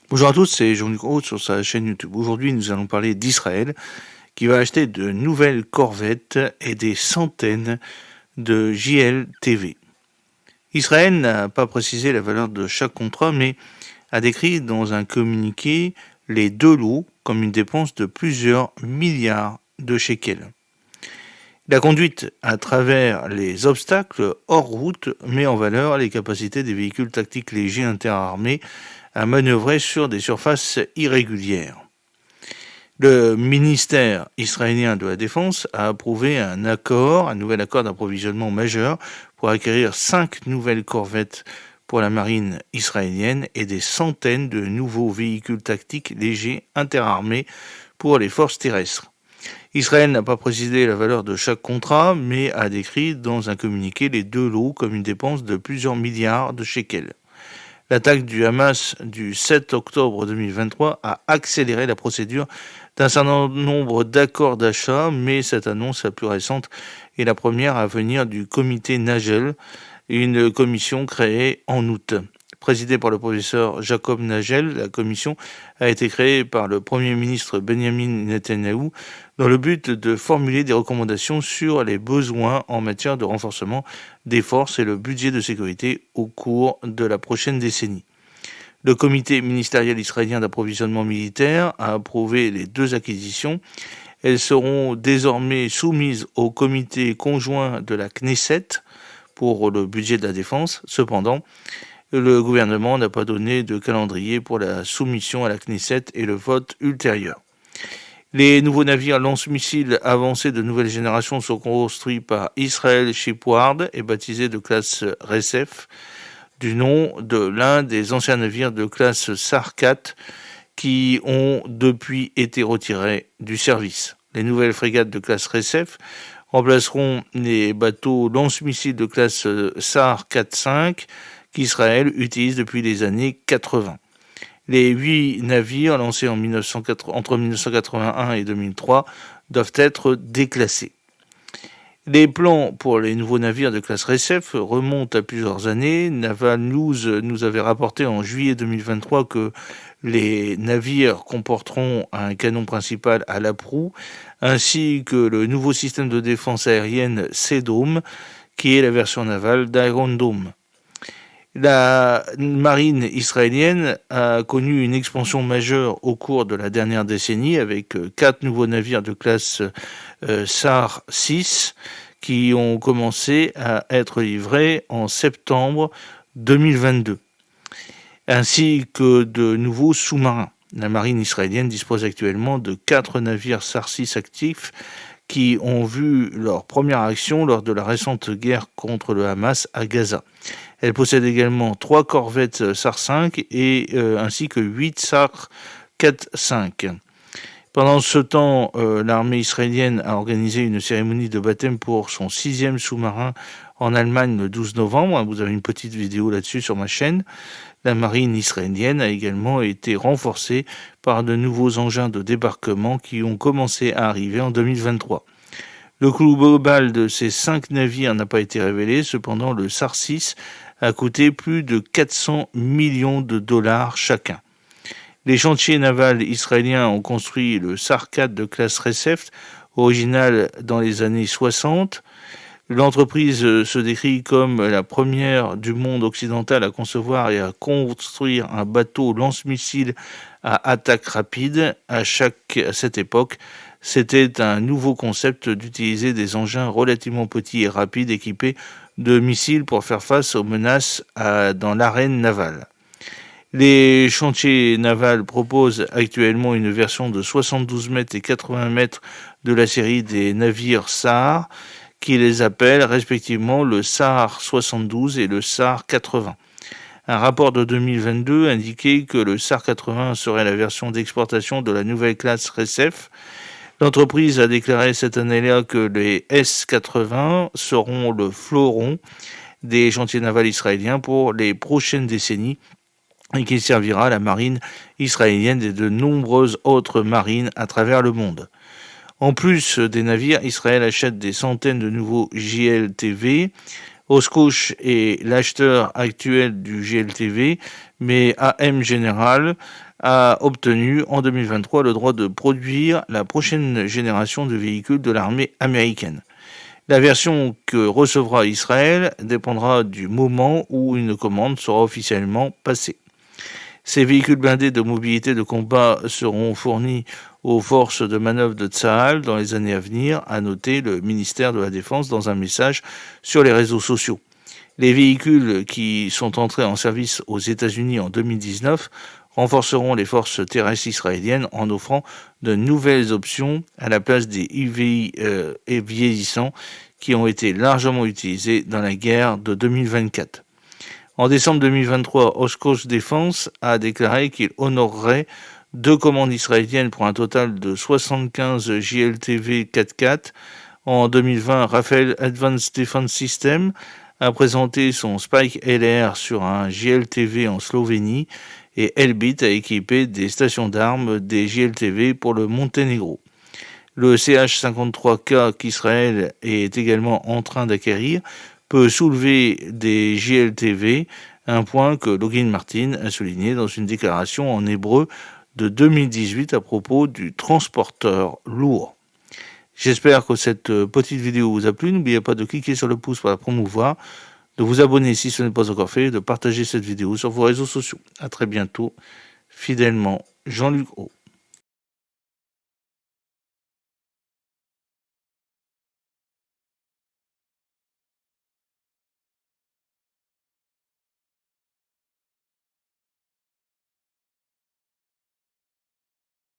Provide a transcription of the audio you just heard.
Bonjour à tous, c'est Jean-Luc Roth sur sa chaîne YouTube. Aujourd'hui, nous allons parler d'Israël qui va acheter de nouvelles corvettes et des centaines de JLTV. Israël n'a pas précisé la valeur de chaque contrat, mais a décrit dans un communiqué les deux lots comme une dépense de plusieurs milliards de shekels. La conduite à travers les obstacles hors route met en valeur les capacités des véhicules tactiques légers interarmés à manœuvrer sur des surfaces irrégulières. Le ministère israélien de la Défense a approuvé un nouvel accord d'approvisionnement majeur pour acquérir 5 nouvelles corvettes pour la marine israélienne et des centaines de nouveaux véhicules tactiques légers interarmés pour les forces terrestres. Israël n'a pas précisé la valeur de chaque contrat, mais a décrit dans un communiqué les deux lots comme une dépense de plusieurs milliards de shekels. L'attaque du Hamas du 7 octobre 2023 a accéléré la procédure d'un certain nombre d'accords d'achat, mais cette annonce la plus récente est la première à venir du comité Nagel, une commission créée en août. Présidée par le professeur Jacob Nagel, la commission a été créée par le Premier ministre Benjamin Netanyahou dans le but de formuler des recommandations sur les besoins en matière de renforcement des forces et le budget de sécurité au cours de la prochaine décennie. Le comité ministériel israélien d'approvisionnement militaire a approuvé les deux acquisitions. Elles seront désormais soumises au comité conjoint de la Knesset pour le budget de la défense. Cependant, le gouvernement n'a pas donné de calendrier pour la soumission à la Knesset et le vote ultérieur. Les nouveaux navires lance-missiles avancés de nouvelle génération sont construits par Israel Shipyard et baptisés de classe Recef, du nom de l'un des anciens navires de classe Sar 4 qui ont depuis été retirés du service. Les nouvelles frégates de classe Recef remplaceront les bateaux lance-missiles de classe Sar 4-5 qu'Israël utilise depuis les années 80. Les 8 navires lancés entre 1981 et 2003 doivent être déclassés. Les plans pour les nouveaux navires de classe Recef remontent à plusieurs années. Naval News nous avait rapporté en juillet 2023 que les navires comporteront un canon principal à la proue, ainsi que le nouveau système de défense aérienne Sea-Dome, qui est la version navale d'Iron Dome. La marine israélienne a connu une expansion majeure au cours de la dernière décennie avec 4 nouveaux navires de classe Sar 6 qui ont commencé à être livrés en septembre 2022, ainsi que de nouveaux sous-marins. La marine israélienne dispose actuellement de 4 navires Sar 6 actifs qui ont vu leur première action lors de la récente guerre contre le Hamas à Gaza. Elle possède également 3 corvettes Sar 5 ainsi que 8 Sar 4-5. Pendant ce temps, l'armée israélienne a organisé une cérémonie de baptême pour son 6e sous-marin en Allemagne le 12 novembre. Vous avez une petite vidéo là-dessus sur ma chaîne. La marine israélienne a également été renforcée par de nouveaux engins de débarquement qui ont commencé à arriver en 2023. Le coût global de ces 5 navires n'a pas été révélé, cependant le Sar 6 a coûté plus de 400 millions de dollars chacun. Les chantiers navals israéliens ont construit le Sar 4 de classe Recef, original dans les années 60. L'entreprise se décrit comme la première du monde occidental à concevoir et à construire un bateau lance-missile à attaque rapide. À cette époque, c'était un nouveau concept d'utiliser des engins relativement petits et rapides équipés de missiles pour faire face aux menaces dans l'arène navale. Les chantiers navals proposent actuellement une version de 72 mètres et 80 mètres de la série des navires Sar, qui les appellent respectivement le Sar 72 et le Sar 80. Un rapport de 2022 indiquait que le Sar 80 serait la version d'exportation de la nouvelle classe Recef. L'entreprise a déclaré cette année-là que les S-80 seront le fleuron des chantiers navals israéliens pour les prochaines décennies et qui servira à la marine israélienne et de nombreuses autres marines à travers le monde. En plus des navires, Israël achète des centaines de nouveaux JLTV Oshkosh est l'acheteur actuel du GLTV, mais AM General a obtenu en 2023 le droit de produire la prochaine génération de véhicules de l'armée américaine. La version que recevra Israël dépendra du moment où une commande sera officiellement passée. Ces véhicules blindés de mobilité de combat seront fournis aux forces de manœuvre de Tsahal dans les années à venir, a noté le ministère de la Défense dans un message sur les réseaux sociaux. Les véhicules qui sont entrés en service aux États-Unis en 2019 renforceront les forces terrestres israéliennes en offrant de nouvelles options à la place des UVI vieillissants qui ont été largement utilisés dans la guerre de 2024. En décembre 2023, Oshkosh Defense a déclaré qu'il honorerait 2 commandes israéliennes pour un total de 75 JLTV 4x4. En 2020, Rafael Advanced Defense System a présenté son Spike LR sur un JLTV en Slovénie et Elbit a équipé des stations d'armes des JLTV pour le Monténégro. Le CH-53K qu'Israël est également en train d'acquérir peut soulever des JLTV, un point que Lockheed Martin a souligné dans une déclaration en hébreu de 2018 à propos du transporteur lourd. J'espère que cette petite vidéo vous a plu. N'oubliez pas de cliquer sur le pouce pour la promouvoir, de vous abonner si ce n'est pas encore fait, de partager cette vidéo sur vos réseaux sociaux. À très bientôt. Fidèlement, Jean-Luc Haut.